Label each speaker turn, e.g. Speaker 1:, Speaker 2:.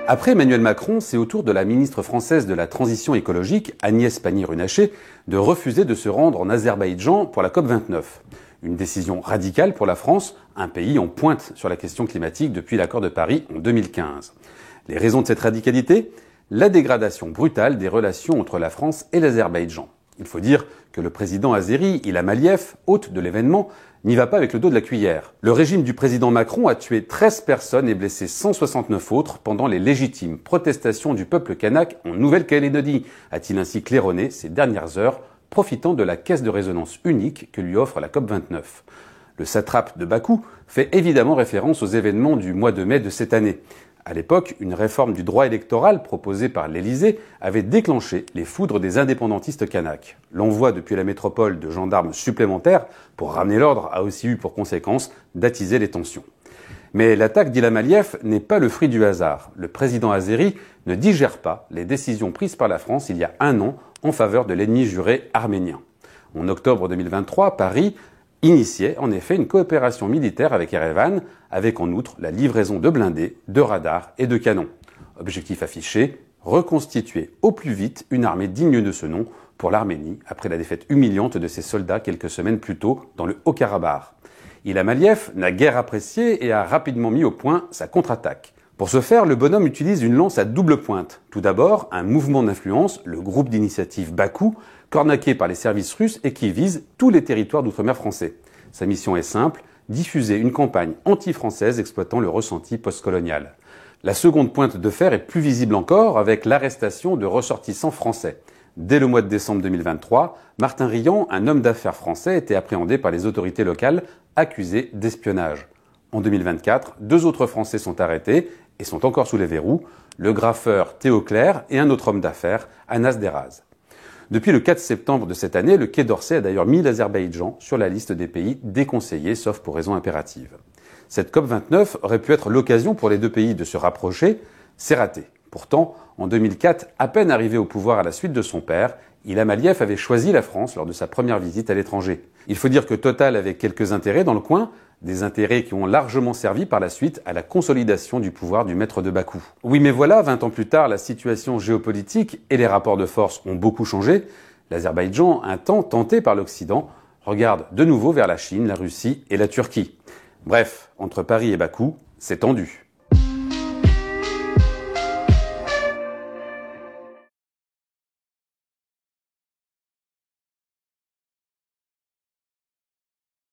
Speaker 1: Après Emmanuel Macron, c'est au tour de la ministre française de la Transition écologique, Agnès Pannier-Runacher, de refuser de se rendre en Azerbaïdjan pour la COP29. Une décision radicale pour la France, un pays en pointe sur la question climatique depuis l'accord de Paris en 2015. Les raisons de cette radicalité ? La dégradation brutale des relations entre la France et l'Azerbaïdjan. Il faut dire que le président azéri, Ilham Aliyev, hôte de l'événement, n'y va pas avec le dos de la cuillère. Le régime du président Macron a tué 13 personnes et blessé 169 autres pendant les légitimes protestations du peuple kanak en Nouvelle-Calédonie, a-t-il ainsi claironné ces dernières heures, profitant de la caisse de résonance unique que lui offre la COP29. Le satrape de Bakou fait évidemment référence aux événements du mois de mai de cette année. À l'époque, une réforme du droit électoral proposée par l'Élysée avait déclenché les foudres des indépendantistes kanaks. L'envoi depuis la métropole de gendarmes supplémentaires pour ramener l'ordre a aussi eu pour conséquence d'attiser les tensions. Mais l'attaque d'Ilham Aliyev n'est pas le fruit du hasard. Le président azéri ne digère pas les décisions prises par la France il y a un an en faveur de l'ennemi juré arménien. En octobre 2023, Paris initiait en effet une coopération militaire avec Erevan, avec en outre la livraison de blindés, de radars et de canons. Objectif affiché, reconstituer au plus vite une armée digne de ce nom pour l'Arménie, après la défaite humiliante de ses soldats quelques semaines plus tôt dans le Haut-Karabakh. Ilham Aliyev n'a guère apprécié et a rapidement mis au point sa contre-attaque. Pour ce faire, le bonhomme utilise une lance à double pointe. Tout d'abord, un mouvement d'influence, le groupe d'initiative Bakou, cornaqué par les services russes et qui vise tous les territoires d'outre-mer français. Sa mission est simple, diffuser une campagne anti-française exploitant le ressenti postcolonial. La seconde pointe de fer est plus visible encore avec l'arrestation de ressortissants français. Dès le mois de décembre 2023, Martin Riant, un homme d'affaires français, était appréhendé par les autorités locales, accusé d'espionnage. En 2024, 2 autres Français sont arrêtés et sont encore sous les verrous, le graffeur Théo Clair et un autre homme d'affaires, Anas Deraz. Depuis le 4 septembre de cette année, le Quai d'Orsay a d'ailleurs mis l'Azerbaïdjan sur la liste des pays déconseillés, sauf pour raisons impératives. Cette COP29 aurait pu être l'occasion pour les deux pays de se rapprocher, c'est raté. Pourtant, en 2004, à peine arrivé au pouvoir à la suite de son père, Ilham Aliyev avait choisi la France lors de sa première visite à l'étranger. Il faut dire que Total avait quelques intérêts dans le coin, des intérêts qui ont largement servi par la suite à la consolidation du pouvoir du maître de Bakou. Oui, mais voilà, 20 ans plus tard, la situation géopolitique et les rapports de force ont beaucoup changé. L'Azerbaïdjan, un temps tenté par l'Occident, regarde de nouveau vers la Chine, la Russie et la Turquie. Bref, entre Paris et Bakou, c'est tendu.